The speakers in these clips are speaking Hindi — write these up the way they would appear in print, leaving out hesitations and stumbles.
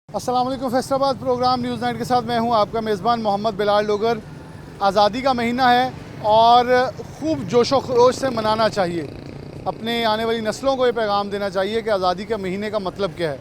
अस्सलाम वालेकुम। फैसलाबाद प्रोग्राम न्यूज़ नाइट के साथ मैं हूं आपका मेज़बान मोहम्मद बिलाल डोगर। आज़ादी का महीना है और खूब जोशो खरोश से मनाना चाहिए। अपने आने वाली नस्लों को ये पैगाम देना चाहिए कि आज़ादी के महीने का मतलब क्या है।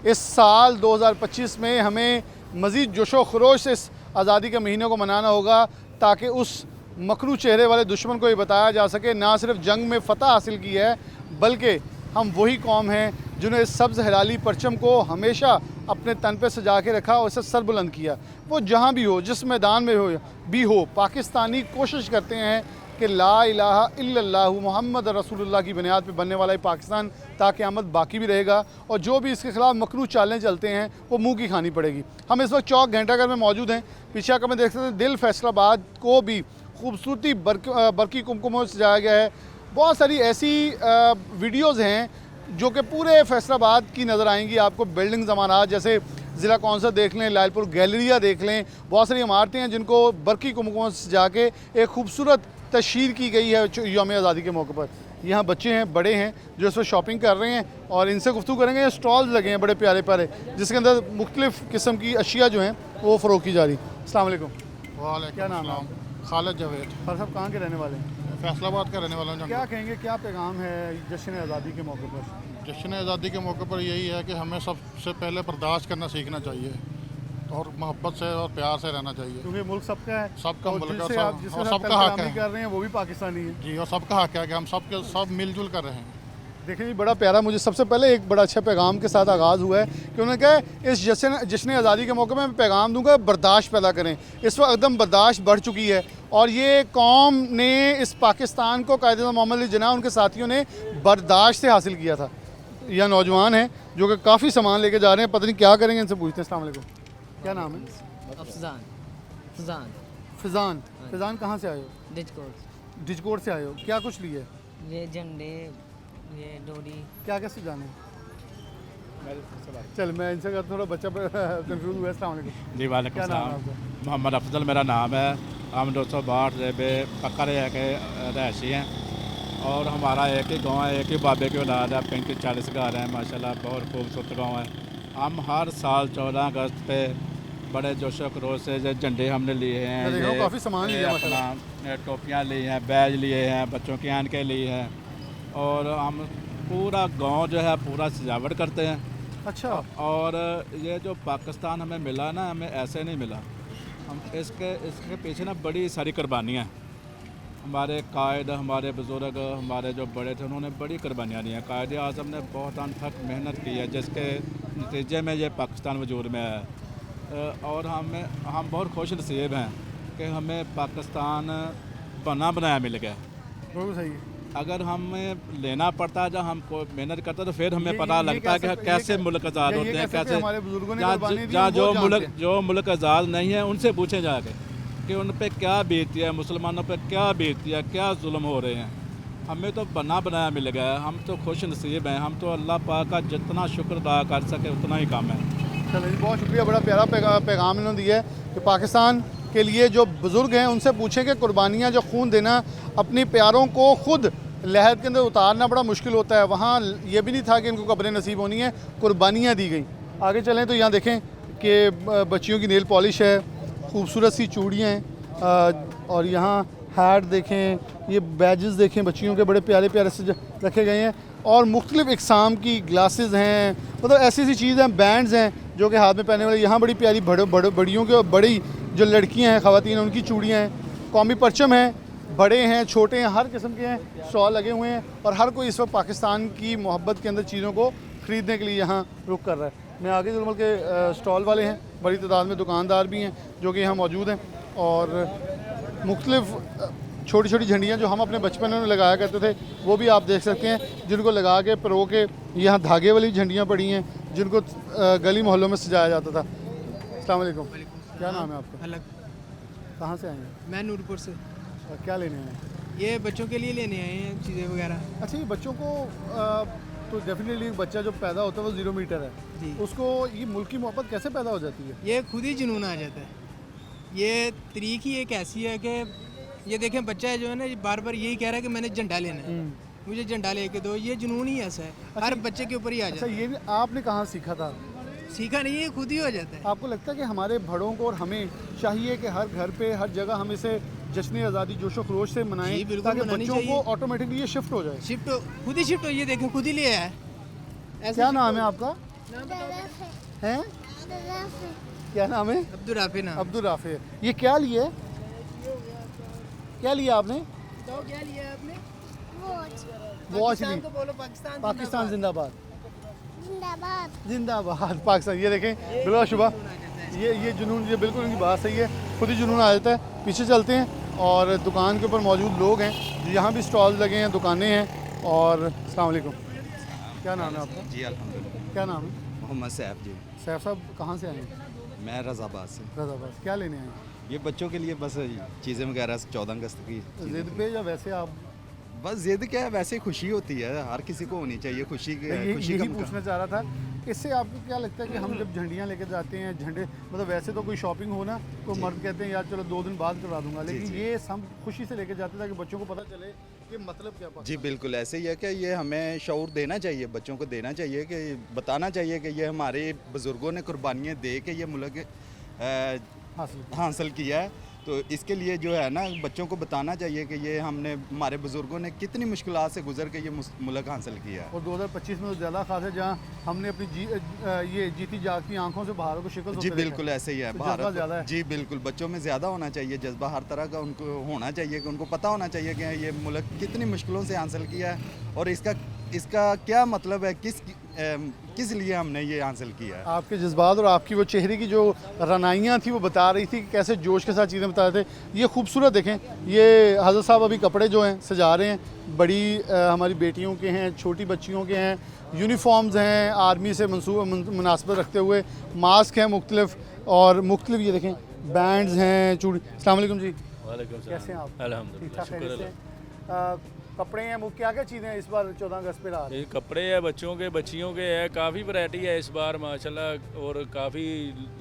इस साल 2025 में हमें मज़ीद जोशो खरोश से इस आज़ादी के महीने को मनाना होगा ताकि उस मकरू चेहरे वाले दुश्मन को ये बताया जा सके ना सिर्फ जंग में फ़तह हासिल की है बल्कि हम वही कौम हैं जिन्होंने इस सब्ज़ हिलाली परचम को हमेशा अपने तन पे सजा के रखा और इसे सर बुलंद किया। वो जहाँ भी हो, जिस मैदान में हो, पाकिस्तानी कोशिश करते हैं कि ला इलाहा इल्लल्लाहु मुहम्मद रसूलुल्लाह की बुनियाद पे बनने वाला ये पाकिस्तान ता क़यामत बाकी भी रहेगा और जो भी इसके ख़िलाफ़ मकरू चालें चलते हैं वो मुंह की खानी पड़ेगी। हम इस वक्त चौक घंटाघर में मौजूद हैं। पीछे आकर में देख सकते हैं दिल फैसलाबाद को भी खूबसूरती बरकी कुमकुमों से सजाया गया है। बहुत सारी ऐसी वीडियोज़ हैं जो कि पूरे फैसलाबाद की नज़र आएंगी आपको। बिल्डिंग ज़मानात जैसे ज़िला कौंसल देख लें, लालपुर गैलरिया देख लें, बहुत सारी इमारतें हैं जिनको बरकी कुमकुमों से सजा के एक खूबसूरत तशहीर की गई है यौम आज़ादी के मौके पर। यहाँ बच्चे हैं, बड़े हैं जो इस पर शॉपिंग कर रहे हैं और इनसे गुफ्तगू करेंगे। ये स्टॉल्स लगे हैं बड़े प्यारे प्यारे जिसके अंदर मुख्तलिफ़ किस्म की अशिया जो हैं वो फ़रोख्त की जा रही। अस्सलाम वालेकुम। वालेकुम क्या नाम है? सलाम। खालिद जावेद, फर साहब कहाँ के रहने वाले हैं? फैसलाबाद का रहने वाला हूँ। क्या कहेंगे, क्या पैगाम है जश्न आज़ादी के मौके पर? जश्न आज़ादी के मौके पर यही है कि हमें सबसे पहले बर्दाश्त करना सीखना चाहिए और मोहब्बत से और प्यार से रहना चाहिए, क्योंकि मुल्क सबका है। सबका और मुल्क है जिससे आप जिसके और साथ सबका हक तलकलामी है कर रहे हैं वो भी पाकिस्तानी है। जी, और सबका हक है कि हम सब मिलजुल कर रहे हैं। देखिए जी, बड़ा प्यारा। मुझे सबसे पहले एक बड़ा अच्छा पैगाम के साथ आगाज़ हुआ है कि उन्होंने कहा इस जश्न आज़ादी के मौके में मैं पैगाम दूंगा, बर्दाश्त पैदा करें। इस वक्त एकदम बर्दाश्त बढ़ चुकी है और ये कौम ने इस पाकिस्तान को कायदे मोहम्मद अली जिन्ना उनके साथियों ने बर्दाश्त से हासिल किया था। यह नौजवान हैं जो कि काफ़ी सामान लेके जा रहे हैं, पता नहीं क्या करेंगे, इनसे पूछते हैं। अस्सलाम वालेकुम। क्या नाम है? अफजान फजान फिजान। फिजान कहाँ से आए हो? डिस्कोर्स डिजकोट से आए हो। क्या कुछ लिए? ये झंडे, ये डोरी। क्या क्या सजाने? चल मैं इनसे कर, थोड़ा बच्चा कंफ्यूज हुआ है। अस्सलाम वालेकुम। जी वालेकुम क्या नाम है सलाम। आपका? मोहम्मद अफजल मेरा नाम है। हम 262 रेबे पक्का रह के रहशी हैं और हमारा एक ही गाँव है, एक ही बाबे की औलाद है। 35-40 घर हैं माशाल्लाह, बहुत खूबसूरत गाँव है। हम हर साल 14 अगस्त पे बड़े जोशो खरोश से जो झंडे हमने लिए हैं, मैं देख रहा हूँ काफ़ी सामान लिया है अपना टोपियाँ ली हैं, बैज लिए हैं, बच्चों की आन के लिए हैं और हम पूरा गांव जो है पूरा सजावट करते हैं। अच्छा। और ये जो पाकिस्तान हमें मिला ना, हमें ऐसे नहीं मिला। हम इसके पीछे ना बड़ी सारी कुर्बानियाँ, हमारे कायद, हमारे बुज़ुर्ग, हमारे जो बड़े थे उन्होंने बड़ी कुर्बानियाँ दी हैं। कायद आज़म ने बहुत अनथक मेहनत की है जिसके नतीजे में ये पाकिस्तान वजूद में है। और हम बहुत खुश नसीब हैं कि हमें पाकिस्तान बना बनाया मिल गया। बिल्कुल सही है। अगर हमें लेना पड़ता, जब हम को मेहनत करते तो फिर हमें पता ये लगता है कि कैसे मुल्क आज़ाद होते हैं, कैसे हमारे बुजुर्गों ने कुर्बानी दी, जहाँ वो जानते हैं। जो मुल्क आज़ाद नहीं है उनसे पूछे जाके कि उन पे क्या बीती है, मुसलमानों पे क्या बीती है, क्या जुल्म हो रहे हैं। हमें तो बना बनाया मिल गया है, हम तो खुश नसीब हैं। हम तो अल्लाह पाक का जितना शुक्र अदा कर सके उतना ही कम है। चलो जी, बहुत शुक्रिया। बड़ा प्यारा पैगाम इन्होंने दिया है कि पाकिस्तान के लिए जो बुज़ुर्ग हैं उनसे पूछें कि कुर्बानियाँ, जो खून देना, अपने प्यारों को खुद लहद के अंदर उतारना बड़ा मुश्किल होता है। वहाँ ये भी नहीं था कि इनको कब्रें नसीब होनी है, कुर्बानियाँ दी गई। आगे चलें तो यहाँ देखें कि बच्चियों की नेल पॉलिश है, खूबसूरत सी चूड़ियाँ हैं और यहाँ हैट देखें, ये बैजेस देखें, बच्चियों के बड़े प्यारे प्यारे से रखे गए हैं और मुख्तलिफ़ इकसाम की ग्लासेस हैं, मतलब ऐसी ऐसी चीज़ हैं, बैंड्स हैं जो कि हाथ में पहनने वाले। यहाँ बड़ी प्यारी बड़ियों के, बड़ी जो लड़कियाँ हैं, ख़वातीन, उनकी चूड़ियाँ हैं, कौमी परचम हैं, बड़े हैं, छोटे हैं, हर किस्म के हैं, स्टॉल लगे हुए हैं और हर कोई इस वक्त पाकिस्तान की मोहब्बत के अंदर चीज़ों को ख़रीदने के लिए यहाँ रुक कर रहा है। मैं आगे चलूँ के स्टॉल वाले हैं, बड़ी तादाद में दुकानदार भी हैं जो कि यहाँ मौजूद हैं और मुख्तलिफ़ छोटी छोटी झंडियाँ जो हम अपने बचपन में लगाया करते थे वो भी आप देख सकते हैं, जिनको लगा के परो के। यहाँ धागे वाली झंडियाँ पड़ी हैं जिनको गली मोहल्लों में सजाया जाता था। अस्सलाम वालेकुम। क्या नाम है आपका? अलग। कहाँ से आए हैं? मैं नूरपुर से। क्या लेने आए हैं? ये बच्चों के लिए लेने आए हैं चीज़ें वगैरह। अच्छा, ये बच्चों को तो डेफिनेटली एक बच्चा जो पैदा होता है वो 0 मीटर है जी। उसको ये मुल्क की मोहब्बत कैसे पैदा हो जाती है? ये खुद ही जुनून आ जाता है। ये तरीक ही एक ऐसी है कि ये देखें, बच्चा है जो है ना, ये बार बार यही कह रहा है कि मैंने झंडा लेना है, मुझे झंडा लेके दो। ये जुनून ही ऐसा है, हर बच्चे के ऊपर ही आ अच्छा, जाता है। ये भी आपने कहाँ सीखा था? सीखा नहीं है, खुद ही हो जाता है। आपको लगता है कि हमारे बड़ों को और हमें चाहिए कि हर घर पे हर जगह हम इसे जश्न आज़ादी जोशो खरोश से जी, मनाएं बिल्कुल ताकि मनानी बच्चों को चाहिए। ऑटोमेटिकली ये शिफ्ट हो जाए? शिफ्ट खुद ही शिफ्ट हो, ये देखें खुद ही ले आया है। ऐसे क्या shift नाम हो- है आपका? नाम बताओ। हैं? क्या नाम है? अब्दुल राफी नाम। अब्दुल राफे। ये क्या लिए? क्या लिया आपने? बताओ क्या लिया है आपने? वॉच पाकिस्तान ली। को बोलो पाकिस्तान पाकिस्तान जिंदाबाद। जिंदाबाद। जिंदाबाद पाकिस्तान। ये देखें बिला शुबा ये जुनून, ये बिल्कुल उनकी बात सही है, खुद ही जुनून आ जाता है। पीछे चलते हैं और दुकान के ऊपर मौजूद लोग हैं, यहाँ भी स्टॉल लगे हैं, दुकानें हैं। और अस्सलाम वालेकुम, क्या नाम है आपका? जी अल्हम्दुलिल्लाह। क्या नाम है? मोहम्मद सैफ जी। सैफ साहब कहाँ से आए हैं? मैं रज़ाबाद से। रज़ाबाद। क्या लेने आए हैं? ये बच्चों के लिए बस चीज़ें वगैरह 14 अगस्त की जिद पे या वैसे आप? बस जिद क्या है, वैसे खुशी होती है, हर किसी को होनी चाहिए खुशी के खुशी यही का पूछना चाह रहा था। इससे आपको क्या लगता है कि हम जब झंडियाँ लेकर जाते हैं, झंडे मतलब वैसे तो कोई शॉपिंग हो ना तो मर्द कहते हैं यार चलो 2 दिन बाद करवा दूंगा, लेकिन जी। ये हम खुशी से लेकर जाते हैं ताकि बच्चों को पता चले कि मतलब क्या पाकिस्तान। जी बिल्कुल ऐसे ही है कि ये हमें शऊर देना चाहिए, बच्चों को देना चाहिए, कि बताना चाहिए कि ये हमारे बुज़ुर्गों ने कुर्बानियाँ दे के ये मुल्क हासिल किया है। तो इसके लिए जो है ना बच्चों को बताना चाहिए कि ये हमने हमारे बुज़ुर्गों ने कितनी मुश्किलात से गुजर के ये मुल्क हासिल किया है। और 2025 में तो ज़्यादा खास है जहाँ हमने अपनी ये जीती जागती आंखों से भारत को शिकस्त जी होते बिल्कुल देखा ऐसे ही है। तो जज्बा भारत ज़्यादा है। जी बिल्कुल बच्चों में ज़्यादा होना चाहिए जज्बा, हर तरह का उनको होना चाहिए कि उनको पता होना चाहिए कि ये मुल्क कितनी मुश्किलों से हासिल किया है और इसका क्या मतलब है, किस लिए हमने ये हासिल किया है। आपके जज्बात और आपकी वो चेहरे की जो रनाइयाँ थी वो बता रही थी कि कैसे जोश के साथ चीज़ें बता रहे थे। ये खूबसूरत देखें, ये हज़रत साहब अभी कपड़े जो हैं सजा रहे हैं, बड़ी हमारी बेटियों के हैं, छोटी बच्चियों के हैं, यूनिफॉर्म्स हैं आर्मी से मुनासबत रखते हुए, मास्क हैं मुख्तलिफ और मुख्तलिफ ये देखें बैंड्स हैं, चूड़ी। अस्सलाम वालेकुम जी, वालेकुम सलाम। कैसे हैं आप? अल्हम्दुलिल्लाह, ठीक ठाक शुक्र हैं अल्लाह। इससे? कपड़े हैं वो क्या क्या चीज़ें हैं इस बार 14 अगस्त पे ला रहे हैं? ये कपड़े हैं बच्चों के बच्चियों के है, काफ़ी वैरायटी है इस बार माशाल्लाह और काफ़ी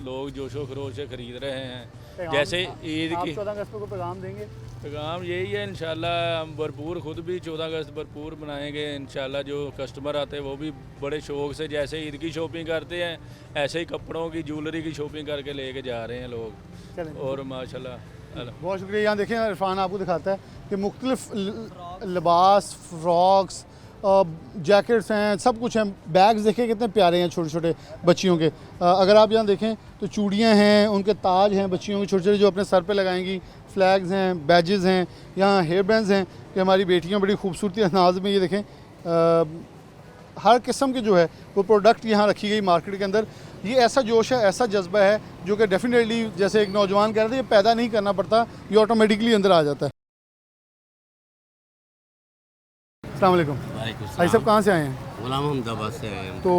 लोग जोशो खरोश से ख़रीद रहे हैं। पैगाम- जैसे ईद आप की 14 अगस्त को पैगाम देंगे? पैगाम यही है इंशाल्लाह हम भरपूर खुद भी 14 अगस्त भरपूर बनाएंगे इंशाल्लाह। जो कस्टमर आते हैं वो भी बड़े शौक़ से जैसे ईद की शॉपिंग करते हैं ऐसे ही कपड़ों की ज्वेलरी की शॉपिंग करके लेके जा रहे हैं लोग। चलें, और माशाल्लाह बहुत शुक्रिया। यहाँ देखें इरफान आपको दिखाता है कि मुख्तलिफ लिबास, फ्रॉक्स, जैकेट्स हैं, सब कुछ हैं। बैग्स देखें कितने प्यारे हैं छोटे छोटे बच्चियों के। अगर आप यहाँ देखें तो चूड़ियाँ हैं, उनके ताज हैं बच्चियों के छोटे छोटे जो अपने सर पे लगाएंगी, फ्लैग्स हैं, बैजेस हैं, यहाँ हेयर बैंड्स हैं कि हमारी बेटियाँ बड़ी खूबसूरती अंदाज में ये देखें हर किस्म के जो है वो प्रोडक्ट यहाँ रखी गई मार्केट के अंदर। ये ऐसा जोश है, ऐसा जज्बा है जो कि डेफिनेटली जैसे एक नौजवान कह रहे थे ये पैदा नहीं करना पड़ता, ये ऑटोमेटिकली अंदर आ जाता है। अस्सलाम वालेकुम भाई साहब, कहाँ से आए हैं? गुलाम अहमदाबाद से आए हैं। तो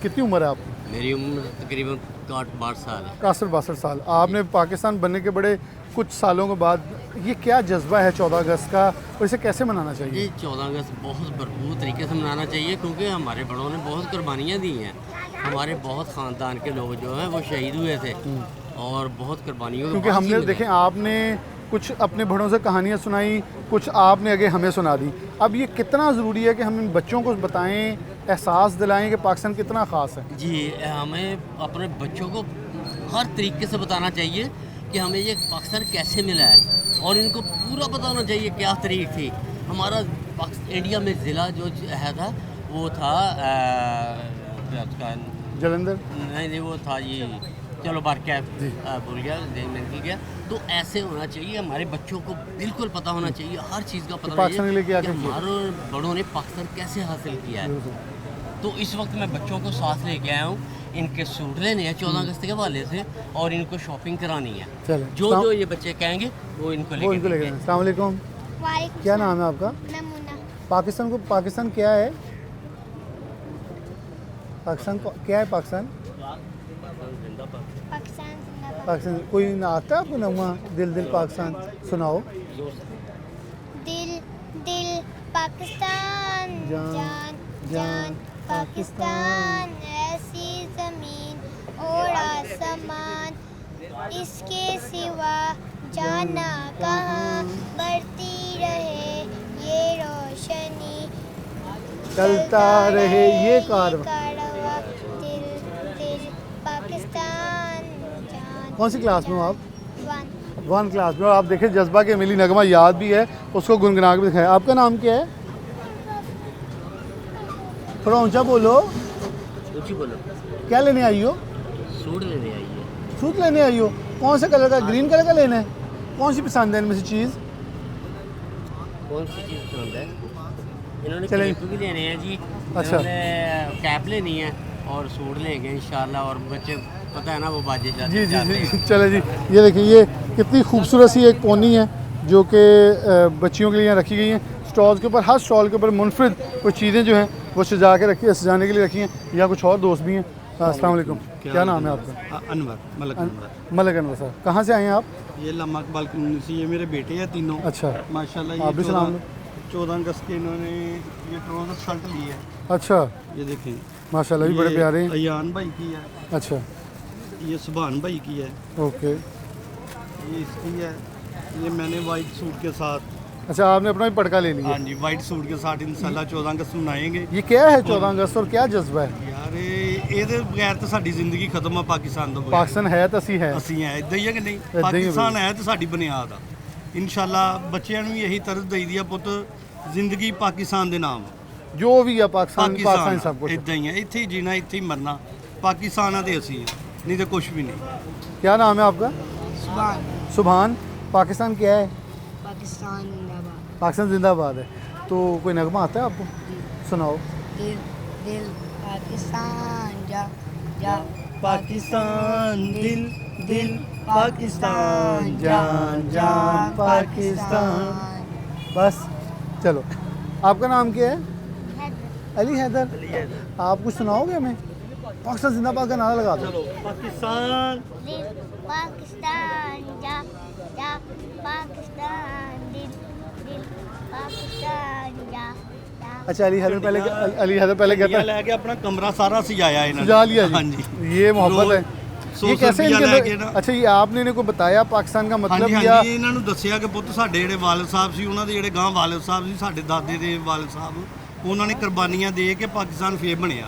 कितनी उम्र है आपकी? मेरी उम्र तकरीबन 62 साल है। 61-62 साल। आपने पाकिस्तान बनने के बड़े कुछ सालों के बाद ये क्या जज्बा है 14 अगस्त का और इसे कैसे मनाना ये चाहिए? 14 अगस्त बहुत भरपूर तरीके से मनाना चाहिए क्योंकि हमारे बड़ों ने बहुत कुर्बानियाँ दी हैं। हमारे बहुत ख़ानदान के लोग जो हैं वो शहीद हुए थे और बहुत कुर्बानियों के क्योंकि बाद हमने ही मिले। देखें आपने कुछ अपने बड़ों से कहानियाँ सुनाई, कुछ आपने आगे हमें सुना दी। अब ये कितना ज़रूरी है कि हम इन बच्चों को बताएं, एहसास दिलाएं कि पाकिस्तान कितना ख़ास है। जी हमें अपने बच्चों को हर तरीके से बताना चाहिए कि हमें ये पाकिस्तान कैसे मिला है और इनको पूरा पता होना चाहिए क्या तारीख थी। हमारा इंडिया में ज़िला जो है था वो था जलंधर। नहीं वो था ये, चलो बार क्या भूल गया, देन में निकल गया। तो ऐसे होना चाहिए, हमारे बच्चों को बिल्कुल पता होना चाहिए, हर चीज़ का पता पाकिस्तान के लिए क्या कि क्या किया? हमारे बड़ों ने पाकिस्तान कैसे हासिल किया है। तो इस वक्त मैं बच्चों को साथ लेके आया हूँ, इनके सूट लेने हैं 14 अगस्त के हवाले से और इनको शॉपिंग करानी है। चलें, जो ये बच्चे कहेंगे वो इनको वो इनको लेके लेके अस्सलाम वालेकुम, वालेकुम क्या नाम है आपका? नमूना पाकिस्तान क्या है? क्या है पाकिस्तान? पाकिस्तान जिंदाबाद। पाकिस्तान कोई ना आता है आपको नगमा दिल दिल पाकिस्तान सुनाओ। दिल दिल पाकिस्तान, जान, जान जान जान पाकिस्तान, ऐसी ज़मीन और आसमान, इसके सिवा जाना कहाँ, बढ़ती रहे ये रोशनी, चलता रहे ये कारवां। दिल दिल कौन सी क्लास में हो आप? 1 1 क्लास में। और आप देखें जज्बा के मिली नगमा याद भी है, उसको गुनगुना के भी दिखाया। आपका नाम क्या है? थोड़ा ऊंचा बोलो। ऊँची बोलो। क्या लेने आई हो? सूट लेने आई है। सूट लेने आई हो? कौन से कलर का? ग्रीन कलर का लेना है? कौन सी पसंद है इनमें से चीज़? कौन सी चीज़ पसंद है? इन्होंने चलें। क्लिप भी लेने हैं जी। अच्छा। इन्होंने कैप लेनी है और सूट लेंगे इंशाल्लाह। और बच्चे पता है ना वो बाजे जाते जी जी जाते जी हैं। चले जी। ये देखिए ये कितनी खूबसूरत सी एक पोनी है जो कि बच्चियों के लिए यहाँ रखी गई हैं। स्टॉल्स के ऊपर, हर स्टॉल के ऊपर मुनफरिद कुछ चीज़ें जो हैं वो सजा के रखी है, सजाने के लिए रखी हैं। यहाँ कुछ और दोस्त भी हैं। अस्सलाम वालेकुम। क्या नाम है आपका? अनवर, मलक अनवर। मलक अनवर साहब। कहाँ से आए हैं आप? ये लम्मा इकबाल कॉलोनी से। ये मेरे बेटे हैं तीनों। अच्छा। माशाल्लाह। आप भी ये सलाम लो। 14 अगस्त के इन्होंने ये ट्राउजर शर्ट ली है। अच्छा। ये देखें माशाल्लाह भी बड़े ये प्यारे हैं। अयान भाई की है। अच्छा। ये सुभान भाई की है। ओके। ये इसकी है। ये मैंने वाइट सूट के साथ। अच्छा, आपने अपना भी पटका ले लिया? हाँ जी, वाइट सूट के साथ इंशाल्लाह 14 अगस्त मनाएंगे। ये क्या है 14 अगस्त और क्या जज्बा है? यार ਇਹਦੇ ਬਗੈਰ ਤਾਂ ਸਾਡੀ ਜ਼ਿੰਦਗੀ ਖਤਮ ਆ ਪਾਕਿਸਤਾਨ ਤੋਂ ਬਗੈਰ। पाकिस्तान है तो असी है। ਅਸੀਂ ਹੈ ਇਦਾਂ ਹੀ ਹੈ ਕਿ ਨਹੀਂ? ਹੀ ਹੈ ਪਾਕਿਸਤਾਨ ਹੈ ਤੇ ਸਾਡੀ ਬੁਨਿਆਦ ਆ। ਇਨਸ਼ਾਅੱਲਾ ਬੱਚਿਆਂ ਨੂੰ ਵੀ ਇਹੀ ਤਰਜ਼ ਦਈਦੀ ਆ ਪੁੱਤ, ਜ਼ਿੰਦਗੀ ਪਾਕਿਸਤਾਨ ਦੇ ਨਾਮ ਆ। जो भी है पाकिस्तान पाकिस्तान सब कुछ। ਇਦਾਂ ਹੀ ਹੈ, ਇੱਥੇ ਹੀ ਜੀਣਾ, ਇੱਥੇ ਹੀ ਮਰਨਾ। ਪਾਕਿस्तान ਆ ਤੇ ਅਸੀਂ ਆ, ਨਹੀਂ ਤੇ ਕੁਝ ਵੀ ਨਹੀਂ। क्या नाम है आपका? सुभान। सुभान। पाकिस्तान क्या है? पाकिस्तान जिंदाबाद। पाकिस्तान जिंदाबाद है। तो कोई नगमा आता है आपको? सुनाओ। दिल दिल पाकिस्तान जा जा पाकिस्तान दिल दिल पाकिस्तान जान जान पाकिस्तान। बस चलो। आपका नाम क्या है? अली हैदर। आप कुछ सुनाओगे हमें? पाकिस्तान जिंदाबाद का नारा लगा दो। पाकिस्तान दिल पाकिस्तान जा जा पाकिस्तान दिल दिल पाकिस्तान जा जा। अच्छा, अली हैदर पहले कहता है लेके अपना कमरा सारा सजाया इन्होंने। सजा लिया हाँ जी। जी। ये मोहब्बत है। ये कैसे इनके ਲੈ ਕੇ अंदर? ਨਾ। अच्छा, ये आपने इन्हें को बताया पाकिस्तान का मतलब ਹਾਂਜੀ या? ਹਾਂਜੀ, ਇਹਨਾਂ ਨੂੰ ਦੱਸਿਆ ਕਿ ਪੁੱਤ ਸਾਡੇ ਜਿਹੜੇ ਵਾਲਿਦ ਸਾਹਿਬ ਸੀ, ਉਹਨਾਂ ਦੇ ਜਿਹੜੇ ਗਾਂ ਵਾਲਿਦ ਸਾਹਿਬ ਸੀ, ਸਾਡੇ ਦਾਦੇ ਦੇ ਵਾਲਿਦ ਸਾਹਿਬ, ਉਹਨਾਂ ਨੇ ਕੁਰਬਾਨੀਆਂ ਦੇ ਕੇ ਪਾਕਿਸਤਾਨ ਫੇਰ ਬਣਿਆ।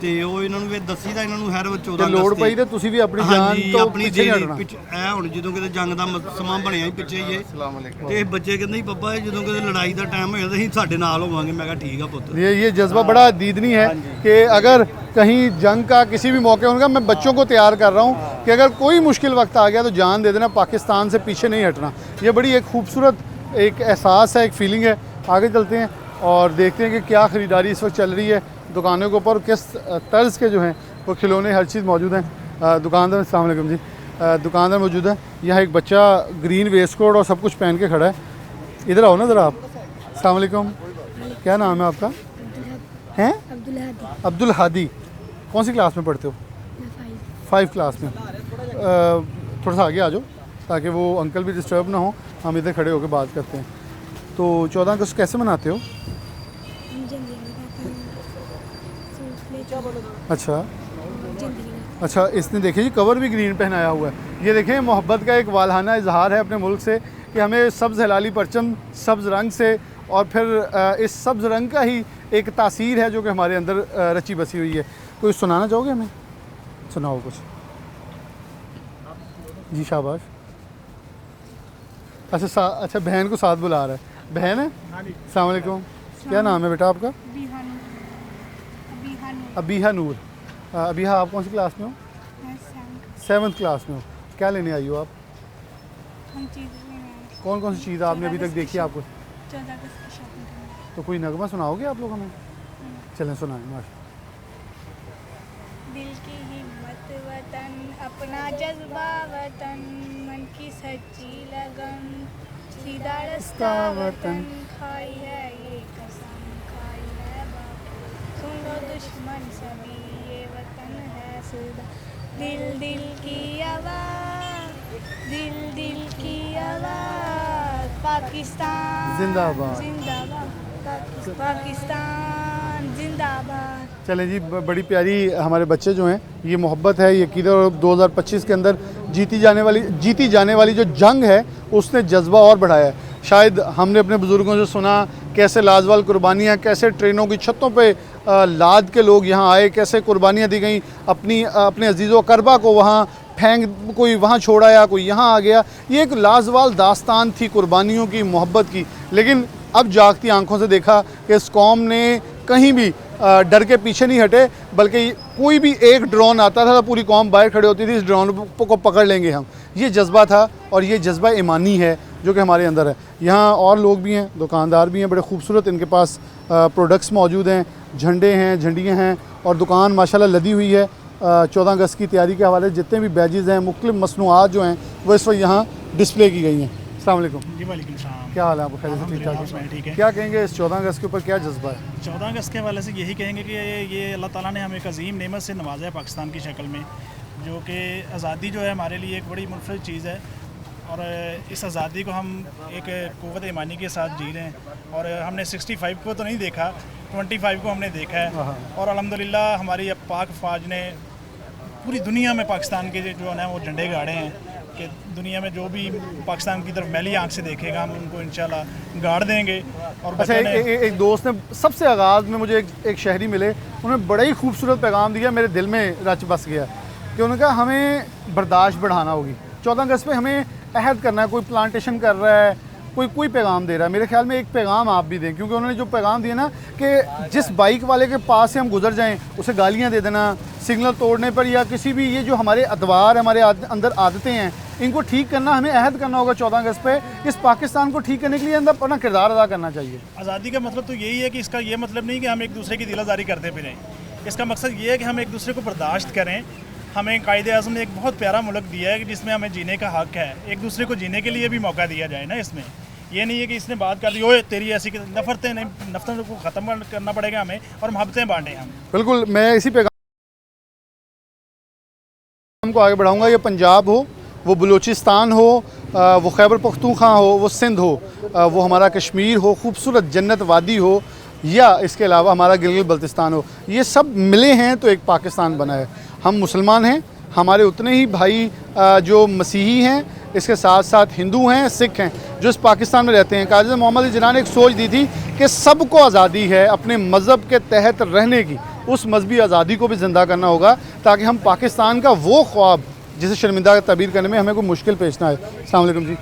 ਤੇ ਉਹ ਇਹਨਾਂ ਨੂੰ ਵੀ ਦੱਸੀਦਾ, ਇਹਨਾਂ ਨੂੰ ਹਰ 14 ਤੇ ਅਗਸਤ ਲੋੜ ਪਈ ਤੇ ਤੁਸੀਂ ਵੀ ਆਪਣੀ ਜਾਨ ਤੋਂ ਆਪਣੀ ਪਿੱਛੇ ਨਹੀਂ ਹਟਣਾ। ਪਿੱਛੇ ਐ ਹੁਣ ਜਦੋਂ ਕਿਤੇ ਜੰਗ ਦਾ ਸਮਾਂ ਬਣਿਆ ਹੀ ਪਿੱਛੇ ਹੀ ਇਹ ਤੇ ਬੱਚੇ ਕਹਿੰਦੇ ਸੀ ਪਪਾ ਜਦੋਂ ਕਿਤੇ ਲੜਾਈ ਦਾ ਟਾਈਮ ਹੋਇਆ ਤਾਂ ਅਸੀਂ ਸਾਡੇ ਨਾਲ ਹੋਵਾਂਗੇ। ਮੈਂ ਕਿਹਾ ਠੀਕ ਆ ਪੁੱਤ। ये जज्बा बड़ा दीदनी है कि अगर कहीं जंग का किसी भी मौके होगा, मैं बच्चों को तैयार कर रहा हूँ कि अगर कोई मुश्किल वक्त आ गया तो जान दे देना, पाकिस्तान से पीछे नहीं हटना। ये बड़ी एक खूबसूरत एक एहसास है, एक फीलिंग है। आगे चलते हैं और देखते हैं कि क्या ख़रीदारी इस वक्त चल रही है दुकानों के ऊपर, किस तर्ज के जो हैं वो खिलौने हर चीज़ मौजूद हैं। दुकानदार, अस्सलाम वालेकुम जी। दुकानदार मौजूद है। यहाँ एक बच्चा ग्रीन वेस्ट कोट और सब कुछ पहन के खड़ा है। इधर आओ ना ज़रा आप। अस्सलाम वालेकुम। क्या नाम है आपका? हैं? अब्दुल हादी। कौन सी क्लास में पढ़ते हो? 5 क्लास में। थोड़ा सा आगे आ जाओ ताकि वो अंकल भी डिस्टर्ब ना हो, हम इधर खड़े होकर बात करते हैं। तो 14 अगस्त कैसे मनाते हो? अच्छा अच्छा। इसने देखिए जी कवर भी ग्रीन पहनाया हुआ है। ये देखें मोहब्बत का एक वालहाना इजहार है अपने मुल्क से कि हमें सब्ज़ हलाली परचम सब्ज़ रंग से, और फिर इस सब्ज़ रंग का ही एक तासीर है जो कि हमारे अंदर रची बसी हुई है। कोई सुनाना चाहोगे हमें? सुनाओ कुछ जी। शाबाश। अच्छा अच्छा, बहन को साथ बुला रहा है। बहन है? अस्सलाम वालेकुम। क्या नाम है बेटा आपका? अबीहा नूर। अबीहा, आप कौन सी क्लास में हो? 7th क्लास में हो। क्या लेने आई हो आप? कौन कौन सी चीज़ आपने अभी तक देखी है आपको? तो कोई नगमा सुनाओगे आप लोग हमें? चलें सुनाएं। माशा। दिल की हिम्मत वतन, अपना जज्बा वतन, मन की सच्ची लगन, सीधा रास्ता वतन, खाई है ये कसम, खाई है बात, सुन लो दुश्मन सभी, ये वतन है सदा। दिल दिल की आवाज़, दिल दिल की आवाज़, पाकिस्तान जिंदाबाद। जिंदाबाद, पाकिस्तान जिंदाबाद। चलें जी, बड़ी प्यारी हमारे बच्चे जो हैं, ये मोहब्बत है, ये कीदर। और 2025 के अंदर जीती जाने वाली जो जंग है उसने जज्बा और बढ़ाया है। शायद हमने अपने बुज़ुर्गों से सुना कैसे लाजवाल कुर्बानियाँ, कैसे ट्रेनों की छतों पे लाद के लोग यहाँ आए, कैसे कुर्बानियाँ दी गई, अपने अजीज़ व करबा को वहाँ फेंक, कोई वहाँ छोड़ आया, कोई यहाँ आ गया। ये एक लाजवाल दास्तान थी कुर्बानियों की, मोहब्बत की। लेकिन अब जागती आंखों से देखा कि इस कौम ने कहीं भी डर के पीछे नहीं हटे, बल्कि कोई भी एक ड्रोन आता था तो पूरी कौम बाहर खड़ी होती थी, इस ड्रोन को पकड़ लेंगे हम। ये जज्बा था और ये जज्बा ईमानी है जो कि हमारे अंदर है। यहाँ और लोग भी हैं, दुकानदार भी हैं, बड़े खूबसूरत इनके पास प्रोडक्ट्स मौजूद हैं, झंडे हैं, झंडियाँ हैं और दुकान माशाल्लाह लदी हुई है। 14 अगस्त की तैयारी के हवाले जितने भी बैजेज़ हैं, मुख्तलिफ़ मसनूआत जो हैं वो इस वक्त यहाँ डिस्प्ले की गई हैं। अस्सलाम वालेकुम जी वालेकुम सलाम। क्या हाल है आपका? खैर से ठीक ठाक है? ठीक है। क्या कहेंगे इस 14 अगस्त के ऊपर, क्या जज्बा है? 14 अगस्त के हवाले से यही कहेंगे कि ये अल्लाह ताला ने हमें एक अजीम नेमत से नवाजा है पाकिस्तान की शक्ल में, जो कि आज़ादी जो है हमारे लिए एक बड़ी मुनफरद चीज़ है और इस आज़ादी को हम एक क़ुव्वत ईमानी के साथ जी रहे हैं। और हमने 65 को तो नहीं देखा, 25 को हमने देखा है और अल्हम्दुलिल्लाह हमारी अब पाक फ़ौज ने पूरी दुनिया में पाकिस्तान के जो है वो झंडे गाड़े हैं कि दुनिया में जो भी पाकिस्तान की तरफ मैली आंख से देखेगा हम उनको इंशाल्लाह गाड़ देंगे। और अच्छा, एक दोस्त ने सबसे आगाज़ में मुझे एक शहरी मिले, उन्होंने बड़ा ही खूबसूरत पैगाम दिया, मेरे दिल में रच बस गया कि उन्होंने कहा हमें बर्दाश्त बढ़ाना होगी। 14 अगस्त पे हमें अहद करना है, कोई प्लांटेशन कर रहा है, कोई पैगाम दे रहा है, मेरे ख्याल में एक पैगाम आप भी दें, क्योंकि उन्होंने जो पैगाम दिया ना कि जिस बाइक वाले के पास से हम गुजर जाएं उसे गालियां दे देना, सिग्नल तोड़ने पर या किसी भी, ये जो हमारे अदवार, हमारे अंदर आदतें हैं, इनको ठीक करना, हमें अहद करना होगा 14 अगस्त पे। इस पाकिस्तान को ठीक करने के लिए अंदर अपना किरदार अदा करना चाहिए। आज़ादी का मतलब तो यही है कि इसका ये मतलब नहीं कि हम एक दूसरे की दिलाजारी करते फिरें, इसका मकसद ये है कि हम एक दूसरे को बर्दाश्त करें। हमें कायदे आज़म ने एक बहुत प्यारा मुल्क दिया है कि जिसमें हमें जीने का हक़ है, एक दूसरे को जीने के लिए भी मौका दिया जाए ना। इसमें ये नहीं है कि इसने बात कर दी, ओए तेरी ऐसी नफरतें नहीं, नफरतों को ख़त्म करना पड़ेगा हमें और मोहब्बतें बांटें हम। बिल्कुल, मैं इसी पैगाम को आगे बढ़ाऊँगा। ये पंजाब हो, वो बलूचिस्तान हो, वो खैबर पख्तूनख्वा हो, वो सिंध हो, वो हमारा कश्मीर हो, खूबसूरत जन्नत वादी हो, या इसके अलावा हमारा गिलगित बल्तिस्तान हो, ये सब मिले हैं तो एक पाकिस्तान बना है। हम मुसलमान हैं, हमारे उतने ही भाई जो मसीही हैं, इसके साथ साथ हिंदू हैं, सिख हैं, जो इस पाकिस्तान में रहते हैं। काज़ी मोहम्मद जिन्ना ने एक सोच दी थी कि सबको आज़ादी है अपने मज़हब के तहत रहने की, उस मजहबी आज़ादी को भी ज़िंदा करना होगा ताकि हम पाकिस्तान का वो ख्वाब जिसे शर्मिंदा तबीर करने में हमें कोई मुश्किल पेश ना आए। अस्सलाम वालेकुम जी,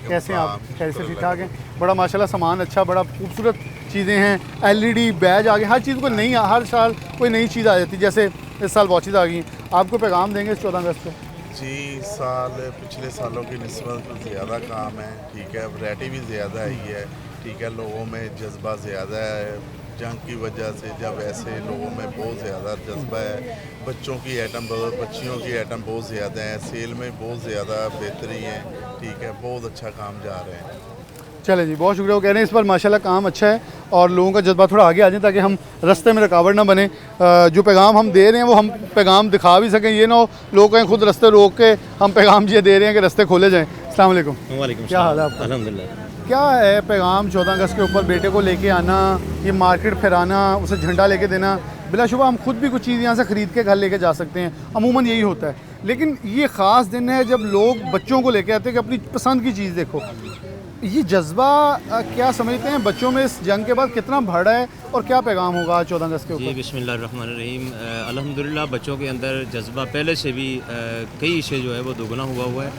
कैसे हैं आप? कैसे ठीक ठाक हैं? बड़ा माशाल्लाह सामान अच्छा, बड़ा खूबसूरत चीज़ें हैं, LED बैज आ गए, हर चीज़ को नई, हर साल कोई नई चीज़ आ जाती है, जैसे इस साल वॉचेज़ आ गई। आपको पैगाम देंगे इस 14 अगस्त पे? जी, साल पिछले सालों की निस्बत ज़्यादा काम है, ठीक है, वैरायटी भी ज़्यादा आई है, ठीक है, लोगों में जज्बा ज़्यादा है जंग की वजह से, जब ऐसे लोगों में बहुत ज़्यादा जज्बा है। बच्चों की आइटम, बच्चियों की आइटम बहुत ज़्यादा है, सेल में बहुत ज़्यादा बेहतरी है, ठीक है, बहुत अच्छा काम जा रहे हैं। चले जी, बहुत शुक्रिया। वो कह रहे हैं इस पर माशाल्लाह काम अच्छा है और लोगों का जज्बा थोड़ा आगे आ जाए ताकि हम रास्ते में रुकावट ना बने। जो पैगाम हम दे रहे हैं वो हम पैगाम दिखा भी सकें, ये ना हो लोग कहीं खुद रास्ते रोक के हम पैगाम ये दे रहे हैं कि रास्ते खोले जाएँ। अस्सलाम वालेकुम। वालेकुम, क्या हाल है आपका? अल्हम्दुलिल्लाह। क्या है पैगाम 14 अगस्त के ऊपर? बेटे को लेके आना, ये मार्केट फिराना, उसे झंडा लेके देना, बिलाशुबा हम खुद भी कुछ चीज़ यहाँ से ख़रीद के घर लेके जा सकते हैं, अमूमन यही होता है। लेकिन ये ख़ास दिन है जब लोग बच्चों को लेके आते हैं कि अपनी पसंद की चीज़ देखो। ये जज्बा क्या समझते हैं बच्चों में इस जंग के बाद कितना बढ़ा है और क्या पैगाम होगा 14 अगस्त के ऊपर? जी, बिस्मिल्लाहिर्रहमानिर्रहीम। अल्हम्दुलिल्लाह बच्चों के अंदर जज्बा पहले से भी कई इशे जो है वो दोगुना हुआ है,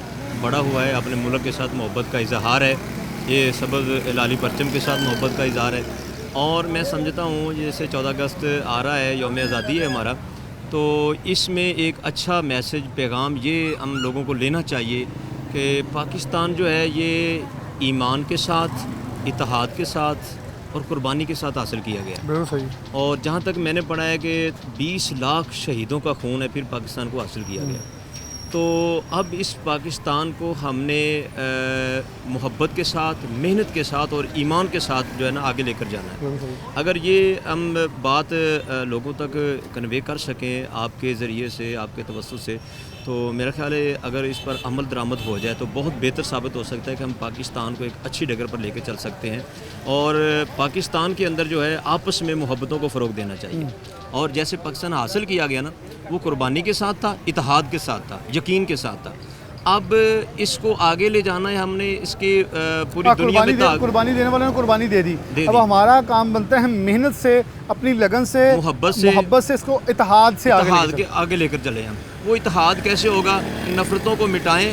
बड़ा हुआ है। अपने मुल्क के साथ मोहब्बत का इजहार है, ये सबक लाली परचम के साथ मोहब्बत का इजहार है। और मैं समझता हूँ जैसे 14 अगस्त आ रहा है, यौम आज़ादी है हमारा, तो इसमें एक अच्छा मैसेज, पैगाम ये हम लोगों को लेना चाहिए कि पाकिस्तान जो है ये ईमान के साथ, इत्तेहाद के साथ और कुर्बानी के साथ हासिल किया गया। बिल्कुल सही। और जहाँ तक मैंने पढ़ा है कि 20 लाख शहीदों का खून है फिर पाकिस्तान को हासिल किया गया। तो अब इस पाकिस्तान को हमने मोहब्बत के साथ, मेहनत के साथ और ईमान के साथ जो है ना आगे लेकर जाना है। अगर ये हम बात लोगों तक कन्वे कर सकें आपके ज़रिए से, आपके तवज्जुह से, तो मेरा ख्याल है अगर इस पर अमल दरामद हो जाए तो बहुत बेहतर साबित हो सकता है कि हम पाकिस्तान को एक अच्छी डगर पर लेकर चल सकते हैं। और पाकिस्तान के अंदर जो है आपस में मोहब्बतों को फ़रोग देना चाहिए। और जैसे पाकिस्तान हासिल किया गया ना, वो कुर्बानी के साथ था, इत्तेहाद के साथ था, यकीन के साथ था। अब इसको आगे ले जाना है हमने, इसकी पूरी दुनिया में कुर्बानी देने वालों ने कुर्बानी दे दी। अब हमारा काम बनता है मेहनत से, अपनी लगन से, मोहब्बत से इसको इत्तेहाद से आगे लेकर चले हम। वो इत्तेहाद कैसे होगा? नफ़रतों को मिटाएं,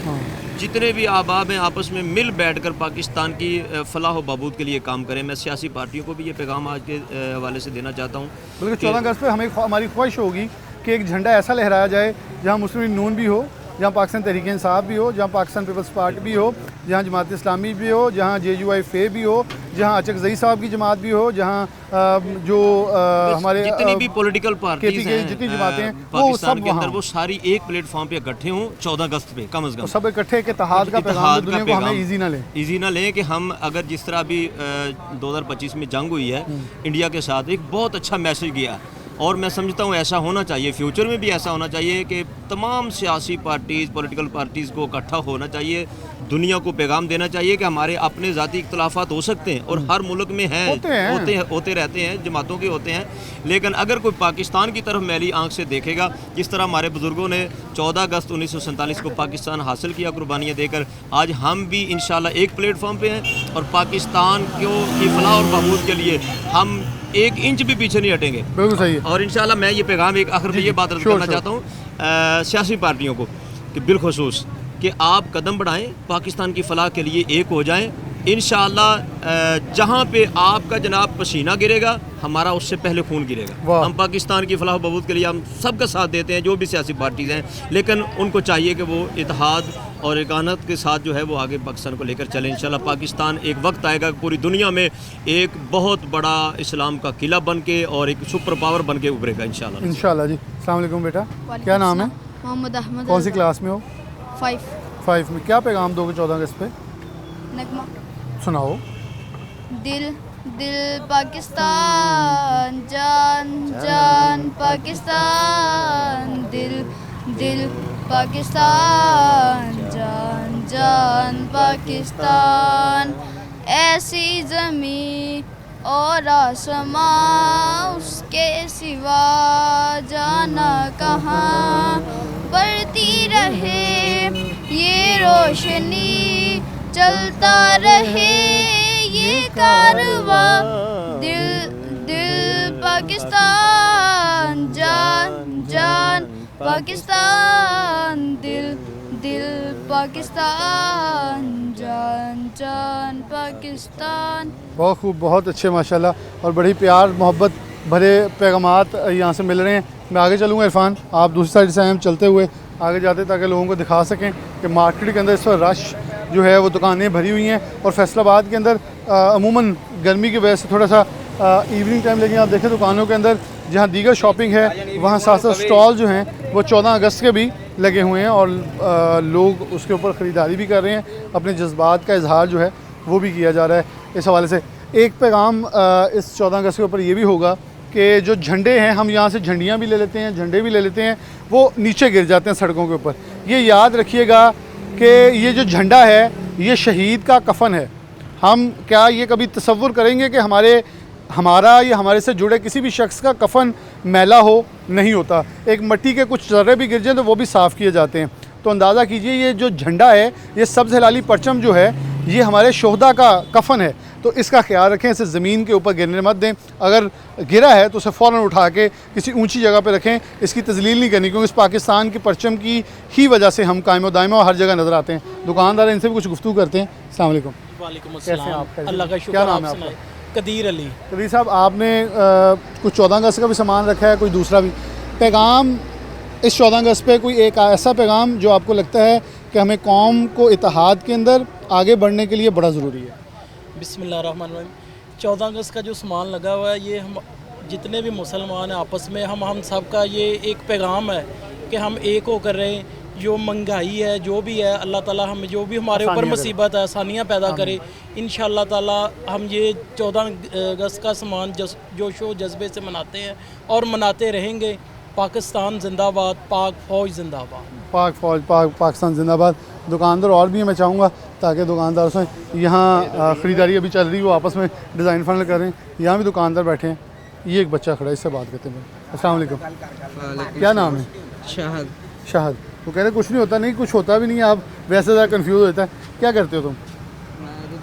जितने भी अहबाब हैं आपस में मिल बैठकर पाकिस्तान की फलाह व बहबूद के लिए काम करें। मैं सियासी पार्टियों को भी ये पैगाम आज के हवाले से देना चाहता हूँ। बल्कि 14 अगस्त पे हमारी ख्वाहिश होगी कि एक झंडा ऐसा लहराया जाए जहाँ मुस्लिम लीग नून भी हो, जहाँ पाकिस्तान तहरीक इंसाफ भी हो, जहाँ पाकिस्तान पीपल्स पार्टी भी हो, जहाँ जमात इस्लामी भी हो, जहाँ JUI फे भी हो, जहाँ अचकज़ई साहब की जमात भी हो, जहाँ हमारे जितनी भी पॉलिटिकल पार्टीज हैं जितनी जमातें हैं पाकिस्तान के अंदर, वो सारी एक प्लेटफॉर्म पे इकट्ठे हों 14 अगस्त पे कम अज़ कम। सब इकट्ठे एक इत्तेहाद का पैगाम दुनिया को हमें ईजी ना लें कि हम अगर जिस तरह अभी 2025 में जंग हुई है इंडिया के साथ, एक बहुत अच्छा मैसेज गया और मैं समझता हूँ ऐसा होना चाहिए, फ्यूचर में भी ऐसा होना चाहिए कि तमाम सियासी पार्टीज़, पॉलिटिकल पार्टीज़ को इकट्ठा होना चाहिए, दुनिया को पैगाम देना चाहिए कि हमारे अपने ज़ाती इख्तलाफात हो सकते हैं और हर मुल्क में होते रहते हैं, जमातों के होते हैं, लेकिन अगर कोई पाकिस्तान की तरफ मैली आंख से देखेगा, जिस तरह हमारे बुज़ुर्गों ने 14 अगस्त 1947 को पाकिस्तान हासिल किया कुर्बानियाँ देकर, आज हम भी इंशाल्लाह एक प्लेटफॉर्म पे हैं और पाकिस्तान की फलाह और बहबूद के लिए हम 1 इंच भी पीछे नहीं हटेंगे। बिल्कुल सही है। और इंशाल्लाह मैं ये पैगाम एक आखिर में ये बात अर्ज़ करना चाहता हूँ सियासी पार्टियों को कि बिलखुसूस कि आप कदम बढ़ाएं, पाकिस्तान की फलाह के लिए एक हो जाएं। इंशाअल्लाह जहाँ पे आपका जनाब पसीना गिरेगा, हमारा उससे पहले खून गिरेगा। हम पाकिस्तान की फलाह बहबूद के लिए हम सबका साथ देते हैं, जो भी सियासी पार्टीज़ हैं, लेकिन उनको चाहिए कि वो इत्तेहाद और एकानत के साथ जो है वो आगे पाकिस्तान को लेकर चले। इंशाल्लाह पाकिस्तान एक वक्त आएगा पूरी दुनिया में एक बहुत बड़ा इस्लाम का किला बन के और एक सुपर पावर बन के उभरेगा इंशाल्लाह। इंशाल्लाह जी। अस्सलाम वालेकुम बेटा, क्या नाम है? मोहम्मद अहमद। कौन सी क्लास में हो? 5 में। क्या पैगाम दोगे 14 अगस्त पे? नगमा सुनाओ। दिल दिल पाकिस्तान, जान जान पाकिस्तान, दिल दिल पाकिस्तान, जान जान पाकिस्तान, ऐसी ज़मीं और आसमां उसके सिवा जाना कहाँ, बढ़ती रहे ये रोशनी, चलता रहे ये कारवां, दिल दिल पाकिस्तान, जान जान पाकिस्तान, दिल दिल पाकिस्तान, जान जान पाकिस्तान। बहुत खूब, बहुत अच्छे माशाल्लाह और बड़ी प्यार मोहब्बत भरे पैगामात यहाँ से मिल रहे हैं। मैं आगे चलूँगा इरफान, आप दूसरी साइड से हम चलते हुए आगे जाते ताकि लोगों को दिखा सकें कि मार्केट के अंदर इस वक्त रश जो है वो दुकानें भरी हुई हैं और फैसलाबाद के अंदर अमूमन गर्मी की वजह से थोड़ा सा इवनिंग टाइम, लेकिन आप देखें दुकानों के अंदर जहाँ दीगर शॉपिंग है वहाँ साथ साथ स्टॉल जो हैं वो 14 अगस्त के भी लगे हुए हैं और लोग उसके ऊपर ख़रीदारी भी कर रहे हैं, अपने जज्बात का इजहार जो है वो भी किया जा रहा है। इस हवाले से एक पैगाम इस 14 अगस्त के ऊपर ये भी होगा कि जो झंडे हैं, हम यहाँ से झंडियाँ भी ले लेते हैं, झंडे भी ले लेते हैं, वो नीचे गिर जाते हैं सड़कों के ऊपर। ये याद रखिएगा कि ये जो झंडा है ये शहीद का कफन है। हम क्या ये कभी तसव्वुर करेंगे कि हमारा या हमारे से जुड़े किसी भी शख्स का कफन मैला हो? नहीं होता। एक मिट्टी के कुछ ज़र्रे भी गिर जाएँ तो वो भी साफ़ किए जाते हैं। तो अंदाज़ा कीजिए ये जो झंडा है, ये सब्ज़ हिलाली परचम जो है, ये हमारे शोहदा का कफन है। तो इसका ख्याल रखें, इसे ज़मीन के ऊपर गिरने मत दें। अगर गिरा है तो उसे फ़ौरन उठा के किसी ऊंची जगह पे रखें, इसकी तज़लील नहीं करनी, क्योंकि इस पाकिस्तान की परचम की ही वजह से हम कायम दायम और हर जगह नज़र आते हैं। दुकानदार इनसे भी कुछ गुफ्तगू करते हैं। अस्सलाम वालेकुम। वालेकुम कैसे हैं आप? अल्लाह का शुक्र। क्या नाम है आप आपका? कदीर अली। कदीर साहब, आपने कुछ 14 अगस्त का भी सामान रखा है, कोई दूसरा भी पैगाम इस 14 अगस्त पे, कोई एक ऐसा पैगाम जो आपको लगता है कि हमें कौम को इत्तेहाद के अंदर आगे बढ़ने के लिए बड़ा ज़रूरी है? बिस्मिल्लाहिर्रहमानिर्रहीम। 14 अगस्त का जो सामान लगा हुआ है, ये हम जितने भी मुसलमान हैं आपस में, हम सब का ये एक पैगाम है कि हम एक होकर रहें। जो महंगाई है, जो भी है, अल्लाह ताला हमें जो भी हमारे ऊपर मुसीबत है, आसानियाँ पैदा करे। इंशाअल्लाह ताला हम ये 14 अगस्त का सामान जोशो जज्बे से मनाते हैं और मनाते रहेंगे। पाकिस्तान जिंदाबाद, पाक फ़ौज जिंदाबाद। पाक फ़ौज, पाकिस्तान जिंदाबाद। दुकानदार और भी मैं चाहूँगा ताकि दुकानदार से यहाँ ख़रीदारी अभी चल रही है, वो आपस में डिज़ाइन फाइनल कर रहे हैं। यहाँ भी दुकानदार बैठे हैं। ये एक बच्चा खड़ा है, इससे बात करते हैं। अस्सलाम वालेकुम। क्या नाम है? शाहद। शाहद। वो कह रहे कुछ नहीं होता। नहीं, कुछ होता भी नहीं है, आप वैसे ज़्यादा कन्फ्यूज़ हो जाता है। क्या करते हो तुम?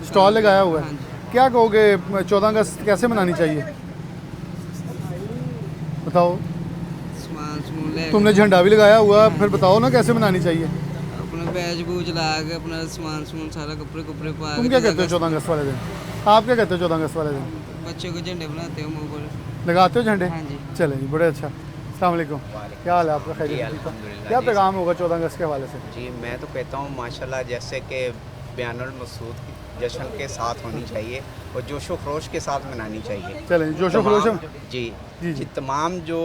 स्टॉल लगाया हुआ है। क्या कहोगे 14 अगस्त कैसे मनानी चाहिए, बताओ? समून ले तुमने झंडा भी लगाया हुआ, फिर बताओ ना कैसे मनानी चाहिए। अपना बैज बूज ला के अपना सामान समून सारा कपड़े कपड़े पा तुम क्या कहते हो 14 अगस्त वाले दिन? आप क्या कहते हो 14 अगस्त वाले दिन? बच्चों को झंडे बनाते हो मुँह पर। लगाते हो झंडे? हाँ जी। चले जी, बड़े अच्छा। अस्सलाम वालेकुम, क्या हाल है आपका? खैरियत? क्या पैगाम होगा 14 अगस्त के हवाले से? जी मैं तो कहता हूँ माशाल्लाह जैसे कि बयानुल मसूद की जश्न के साथ होनी चाहिए और जोशो खरोश के साथ मनानी चाहिए। चलें, जोशो खरोश जी जी तमाम जो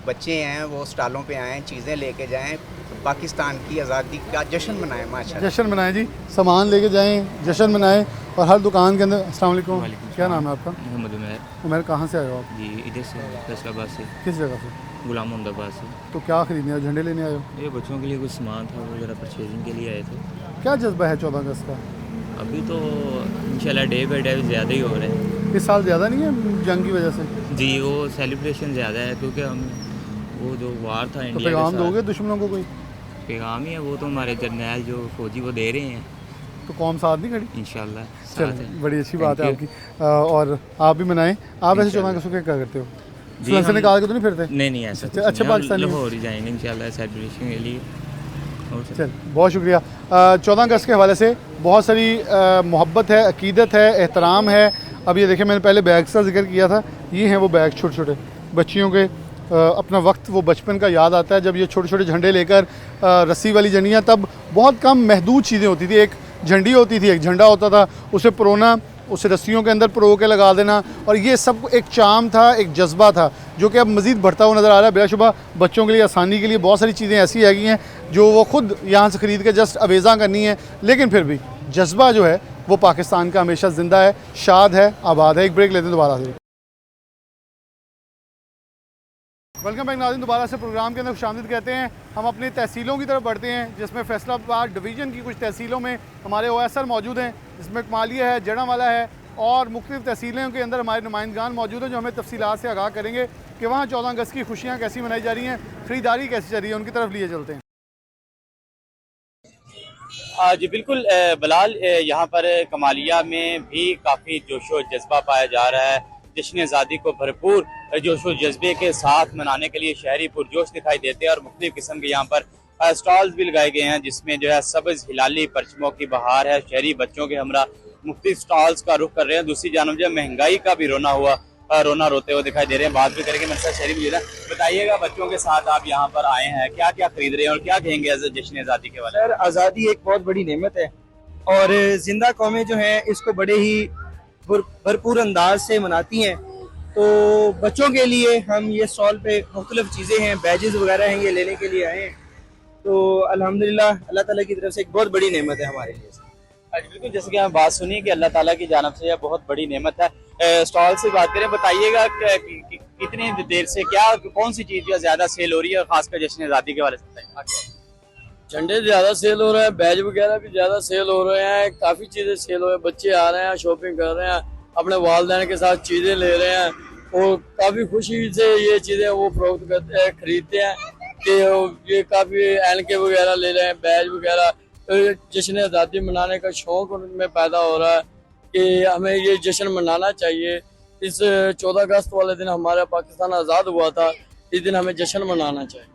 बच्चे हैं वो स्टॉलों पे आएँ, चीज़ें लेके जाएँ, पाकिस्तान की आज़ादी का जश्न मनाएं। माशाल्लाह जश्न मनाएं जी, सामान लेके जाएं, जश्न मनाएं और हर दुकान के अंदर। अस्सलाम वालेकुम, क्या नाम है आपका? मोहम्मद उमैर। उमैर, कहाँ से आए हो आप? जी इधर से, फैसलाबाद से। किस जगह से? गुलाम मोहम्मदाबाद से। तो क्या ख़रीदने आए, झंडे लेने आए हो? ये बच्चों के लिए कुछ सामान था, वो ज़रा परचेजिंग के लिए आए थे। क्या जज्बा है 14 अगस्त का? अभी तो इंशाल्लाह डे बाई डे ज़्यादा ही हो रहे हैं। इस साल ज़्यादा नहीं है जंग की वजह से? जी वो सेलिब्रेशन ज़्यादा है क्योंकि हम वो जो वार था तो इंडिया पैगाम दोगे दुश्मनों को कोई? पैगाम ही है वो तो हमारे जर्नैल जो फौजी वो दे रहे हैं। तो कौम साथ नहीं खड़ी? इंशाल्लाह चलो, बड़ी अच्छी बात है आपकी। और आप भी मनाएं। आप ऐसे 14 अगस्त को क्या करते हो? से निकाल के तो नहीं फिरते? नहीं ऐसा अच्छा पाकिस्तानी लाहौर ही जाएंगे इंशाल्लाह सेलिब्रेशन के लिए। चल, बहुत शुक्रिया। 14 अगस्त के हवाले से बहुत सारी मोहब्बत है, अकीदत है, एहतराम है। अब ये देखें, मैंने पहले बैग्स का जिक्र किया था, ये हैं वो बैग छोटे छोटे बच्चियों के। अपना वक्त वो बचपन का याद आता है जब ये छोटे छोटे झंडे लेकर रस्सी वाली झंडियाँ, तब बहुत कम महदूद चीज़ें होती थी। एक झंडी होती थी, एक झंडा होता था, उसे परोना, उसे रस्सियों के अंदर परो के लगा देना, और ये सब एक चाम था, एक जज्बा था जो कि अब मज़ीद बढ़ता हुआ नज़र आ रहा है। बिलाशुबा बच्चों के लिए आसानी के लिए बहुत सारी चीज़ें ऐसी हैगी हैं जो वो ख़ुद यहाँ से ख़रीद के जस्ट अवेज़ा करनी है, लेकिन फिर भी जज्बा जो है वो पाकिस्तान का हमेशा ज़िंदा है, शाद है, आबाद है। एक ब्रेक लेते हैं, दोबारा से। वेलकम बैक नाज़रीन, दोबारा से प्रोग्राम के अंदर खुशामदीद कहते हैं। हम अपनी तहसीलों की तरफ बढ़ते हैं, जिसमें फैसलाबाद डिवीज़न की कुछ तहसीलों में हमारे OSR मौजूद हैं, जिसमें कमालिया है, जड़ांवाला है और मुख्तलिफ़ तहसीलों के अंदर हमारे नुमाइंदगान मौजूद हैं जो हमें तफसीलात से आगाह करेंगे कि वहाँ 14 अगस्त की खुशियाँ कैसी मनाई जा रही हैं, ख़रीदारी कैसी चल रही है, उनकी तरफ लिए चलते हैं। जी बिल्कुल बिलाल, यहाँ पर कमालिया में भी काफ़ी जोशो जज्बा पाया जा रहा है। जश्न आज़ादी को भरपूर जोशो जज्बे के साथ मनाने के लिए शहरी पुरजोश दिखाई देते हैं और मुख्तलिफ़ किस्म के यहाँ पर स्टॉल्स भी लगाए गए हैं, जिसमें जो है सब्ज़ हिलाली परचमों की बहार है। शहरी बच्चों के हमरा मुख्तलिफ स्टॉल्स का रुख कर रहे हैं। दूसरी जानब जो महंगाई का भी रोना रोते हुए दिखाई दे रहे हैं। बात भी करेंगे मेरे साथ शहरी मौजूद है। बताइएगा, बच्चों के साथ आप यहाँ पर आए हैं, क्या क्या खरीद रहे हैं और क्या कहेंगे जश्न आज़ादी के बारे में? सर, आज़ादी एक बहुत बड़ी नेमत है और जिंदा कौमें जो हैं इसको बड़े ही भरपूर अंदाज से मनाती हैं। तो बच्चों के लिए हम ये स्टॉल पे मुख्तलिफ चीज़ें हैं, बैजेस वगैरह हैं, ये लेने के लिए आए हैं। तो अल्हम्दुलिल्लाह अल्लाह ताला की तरफ से एक बहुत बड़ी नेमत है हमारे लिए। बिल्कुल, जैसे कि हम बात सुनी कि अल्लाह ताला की जानिब से यह बहुत बड़ी नेमत है। स्टॉल से बात करें, बताइएगा कितनी देर से कौन सी चीज़ ज़्यादा सेल हो रही है और खासकर जश्न आज़ादी के बारे में? झंडे ज़्यादा सेल हो रहे हैं, बैज वगैरह भी ज़्यादा सेल हो रहे हैं, काफ़ी चीज़ें सेल हो रही हैं। बच्चे आ रहे हैं, शॉपिंग कर रहे हैं, अपने वालिदैन के साथ चीज़ें ले रहे हैं और काफ़ी खुशी से ये चीज़ें वो फरोख्त करते हैं, खरीदते हैं कि ये काफ़ी एनके वगैरह ले रहे हैं, बैज वगैरह। जश्न आज़ादी मनाने का शौक़ उनमें पैदा हो रहा है कि हमें ये जश्न मनाना चाहिए। इस 14 अगस्त वाले दिन हमारा पाकिस्तान आज़ाद हुआ था, इस दिन हमें जश्न मनाना चाहिए।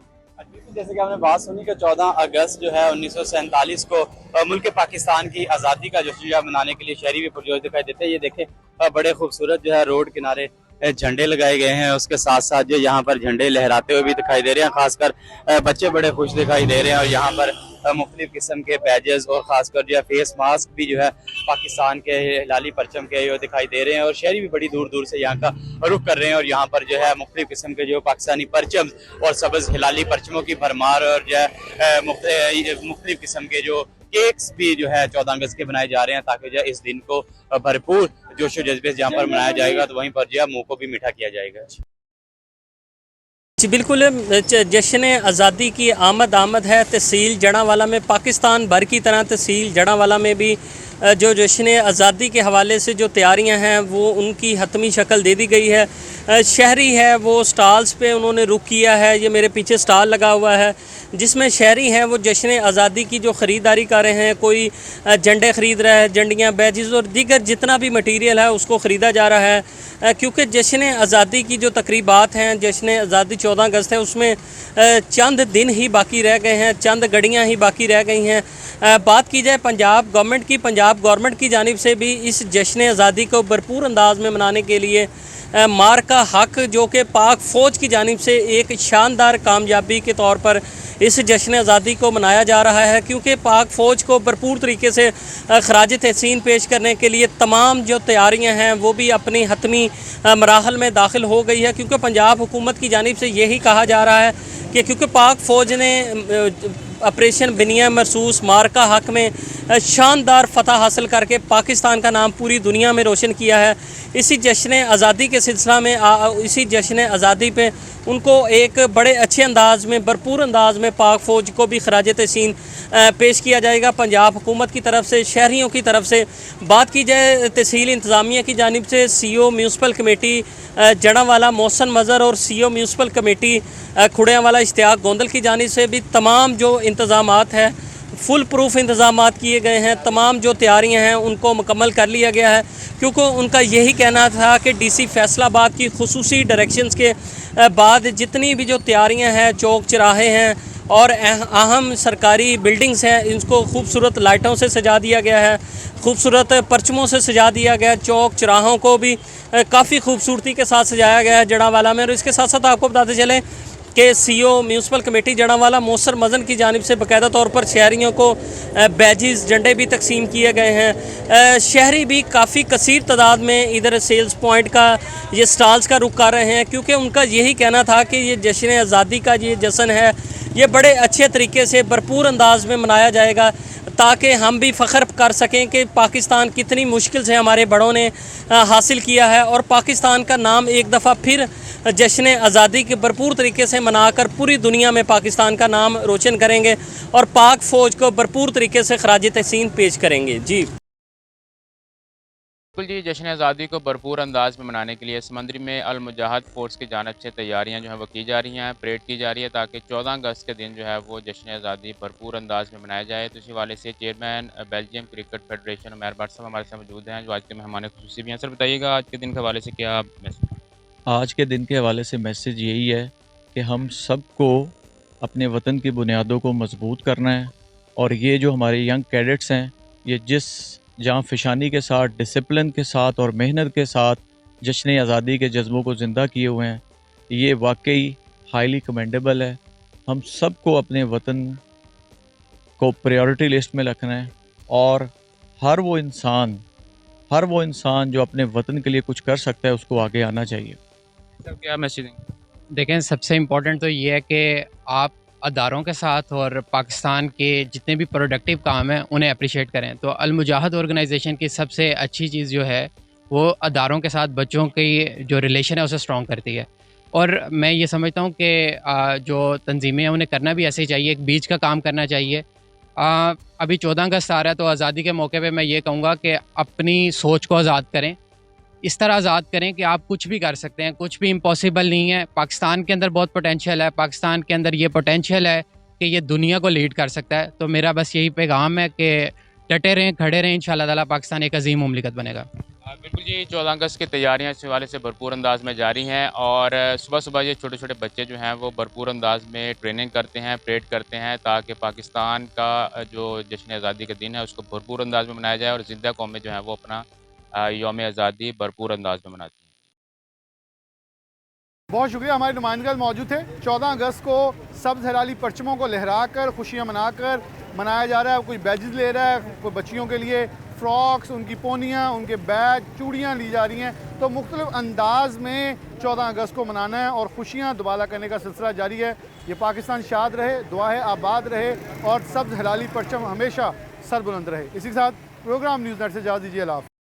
जैसे कि हमने बात सुनी कि 14 अगस्त जो है 1947 को मुल्क पाकिस्तान की आज़ादी का जश्न मनाने के लिए शहरी भी पुरजोश दिखाई देते हैं। ये देखें, बड़े खूबसूरत जो है रोड किनारे झंडे लगाए गए हैं, उसके साथ साथ जो यहाँ पर झंडे लहराते हुए भी दिखाई दे रहे हैं। खासकर बच्चे बड़े खुश दिखाई दे रहे हैं और यहाँ पर मुख्तलिफ किस्म के बैजेस और खासकर जो है फेस मास्क भी जो है पाकिस्तान के हिलाली परचम के जो दिखाई दे रहे हैं और शहरी भी बड़ी दूर दूर से यहाँ का रुख कर रहे हैं। और यहाँ पर जो है मुख्तलिफ किस्म के जो पाकिस्तानी परचम और सब्ज़ हिलाली परचमों की भरमार और जो है मुख्तलिफ किस्म के जो केक्स भी जो है 14 अगस्त के बनाए जा रहे हैं, ताकि जो है इस दिन को भरपूर जोशो जज्बे से जहाँ पर मनाया जाएगा तो वहीं पर जो है मुँह को भी मीठा किया जाएगा। जी बिल्कुल, जश्न आज़ादी की आमद है। तहसील जड़ांवाला में पाकिस्तान भर की तरह तहसील जड़ांवाला में भी जो जश्न आज़ादी के हवाले से जो तैयारियां हैं वो उनकी हतमी शक्ल दे दी गई है। शहरी है वो स्टॉल्स पे उन्होंने रुख किया है। ये मेरे पीछे स्टॉल लगा हुआ है जिसमें शहरी हैं वो जश्न आज़ादी की जो ख़रीदारी कर रहे हैं। कोई झंडे ख़रीद रहा है, झंडियाँ, बैजेस और दीगर जितना भी मटीरियल है उसको ख़रीदा जा रहा है, क्योंकि जश्न आज़ादी की जो तकरीबात हैं, जश्न आज़ादी 14 अगस्त है, उसमें चंद दिन ही बाकी रह गए हैं, चंद घड़ियाँ ही बाकी रह गई हैं। बात की जाए पंजाब गवर्नमेंट की जानिब से भी इस जश्न आज़ादी को भरपूर अंदाज में मनाने के लिए मार का हक, जो कि पाक फ़ौज की जानिब से एक शानदार कामयाबी के तौर पर इस जश्न आज़ादी को मनाया जा रहा है, क्योंकि पाक फ़ौज को भरपूर तरीके से ख़राज तहसीन पेश करने के लिए तमाम जो तैयारियां हैं वो भी अपनी हतमी मराहल में दाखिल हो गई है। क्योंकि पंजाब हुकूमत की जानिब से यही कहा जा रहा है कि क्योंकि पाक फ़ौज ने ऑपरेशन बिनिया महसूस मारका हक में शानदार फ़तह हासिल करके पाकिस्तान का नाम पूरी दुनिया में रोशन किया है। इसी जश्न आज़ादी के सिलसिला में इसी जश्न आज़ादी पे उनको एक बड़े अच्छे अंदाज में, भरपूर अंदाज में पाक फ़ौज को भी ख़राज तहसीन पेश किया जाएगा पंजाब हुकूमत की तरफ से, शहरियों की तरफ से। बात की जाए तहसील इंतज़ामिया की जानिब से CO municipal committee Jaranwala Mohsin Mazhar और CO municipal committee Khurianwala Ishtiaq Gondal की जानिब से भी तमाम जो इंतज़ामात है, फुल प्रूफ इंतज़ामात किए गए हैं। तमाम जो तैयारियां हैं उनको मुकम्मल कर लिया गया है, क्योंकि उनका यही कहना था कि DC फैसलाबाद की खुसूसी डायरेक्शंस के बाद जितनी भी जो तैयारियां हैं, चौक चौराहे हैं और अहम सरकारी बिल्डिंग्स हैं, इनको खूबसूरत लाइटों से सजा दिया गया है, खूबसूरत परचमों से सजा दिया गया है। चौक चौराहों को भी काफ़ी खूबसूरती के साथ सजाया गया है जड़ांवाला में। और इसके साथ साथ आपको बताते चलें कि CO municipal committee Jaranwala Mohsin मज़न की जानिब से बाकायदा तौर पर शहरियों को बैजेस, झंडे भी तकसीम किए गए हैं। शहरी भी काफ़ी कसीर तादाद में इधर सेल्स पॉइंट का, ये स्टॉल्स का रुख कर रहे हैं, क्योंकि उनका यही कहना था कि ये जश्न आज़ादी का ये जश्न है, ये बड़े अच्छे तरीके से भरपूर अंदाज में मनाया जाएगा, ताकि हम भी फ़ख्र कर सकें कि पाकिस्तान कितनी मुश्किल से हमारे बड़ों ने हासिल किया है, और पाकिस्तान का नाम एक दफ़ा फिर जश्न आज़ादी के भरपूर तरीके से मनाकर पूरी दुनिया में पाकिस्तान का नाम रोशन करेंगे और पाक फ़ौज को भरपूर तरीके से ख़राज तहसीन पेश करेंगे। जी बिल्कुल जी, जश्न आज़ादी को भरपूर अंदाज में मनाने के लिए समंदरी में अल मुजाहिद फ़ोर्स की जानिब से तैयारियां जो है वो की जा रही हैं, परेड की जा रही है, ताकि 14 अगस्त के दिन जो है वो जश्न आज़ादी भरपूर अंदाज में मनाया जाए। तो इसी वाले से chairman Belgium cricket federation Umair Bhatt साहब हमारे साथ मौजूद हैं, जो आज के मेहमान खुसूसी भी हैं। सर बताइएगा, आज के दिन के हवाले से क्या मैसेज? आज के दिन के हवाले से मैसेज यही है कि हम सबको अपने वतन की बुनियादों को मजबूत करना है, और ये जो हमारे यंग कैडेट्स हैं, ये जिस जहाँ फ़िशानी के साथ, डिसिप्लिन के साथ और मेहनत के साथ जश्न आज़ादी के जज्बों को ज़िंदा किए हुए हैं, ये वाकई हाईली कमेंडेबल है। हम सबको अपने वतन को प्रायोरिटी लिस्ट में रखना है, और हर वो इंसान जो अपने वतन के लिए कुछ कर सकता है उसको आगे आना चाहिए। सर क्या मैसेज देंगे? देखें, सबसे इम्पोर्टेंट तो ये है कि आप अदारों के साथ और पाकिस्तान के जितने भी प्रोडक्टिव काम हैं उन्हें अप्रिशिएट करें। तो अल मुजाहिद ऑर्गेनाइजेशन की सबसे अच्छी चीज़ जो है वो अदारों के साथ बच्चों की जो रिलेशन है उसे स्ट्रॉन्ग करती है। और मैं ये समझता हूँ कि जो तंजीमें हैं उन्हें करना भी ऐसे ही चाहिए, एक बीच का काम करना चाहिए। अभी 14 अगस्त आ रहा है, तो आज़ादी के मौके पे मैं ये कहूँगा कि अपनी सोच को आज़ाद करें, इस तरह आज़ाद करें कि आप कुछ भी कर सकते हैं, कुछ भी इम्पॉसिबल नहीं है। पाकिस्तान के अंदर बहुत पोटेंशियल है, पाकिस्तान के अंदर ये पोटेंशियल है कि ये दुनिया को लीड कर सकता है। तो मेरा बस यही पैगाम है कि डटे रहें, खड़े रहें, इंशाअल्लाह ताला पाकिस्तान एक अजीम मुमलिकत बनेगा। बिल्कुल जी, 14 अगस्त की तैयारियां इस हवाले से भरपूर अंदाज में जारी हैं, और सुबह सुबह ये छोटे छोटे बच्चे जो हैं वो भरपूर अंदाज में ट्रेनिंग करते हैं, परेड करते हैं, ताकि पाकिस्तान का जो जश्न आज़ादी का दिन है उसको भरपूर अंदाज में मनाया जाए, और ज़िंदा कौमें जो हैं वो अपना यौम आज़ादी भरपूर अंदाज में मनाती हैं। बहुत शुक्रिया, हमारे नुमाइंदगण मौजूद थे। 14 अगस्त को सब्ज़ हलाली परचमों को लहराकर खुशियाँ मनाकर मनाया जा रहा है। कोई बैजेस ले रहा है, कोई बच्चियों के लिए फ्रॉक्स, उनकी पोनियाँ, उनके बैग, चूड़ियाँ ली जा रही हैं। तो मुख्तलिफ अंदाज में 14 अगस्त को मनाना है और खुशियाँ दुबाला करने का सिलसिला जारी है। ये पाकिस्तान शाद रहे, दुआ है आबाद रहे, और सब्ज़ हलाली परचम हमेशा सरबुलंद रहे। इसी के साथ प्रोग्राम न्यूज़ नेट से इजाज़त दीजिए। अल्लाह।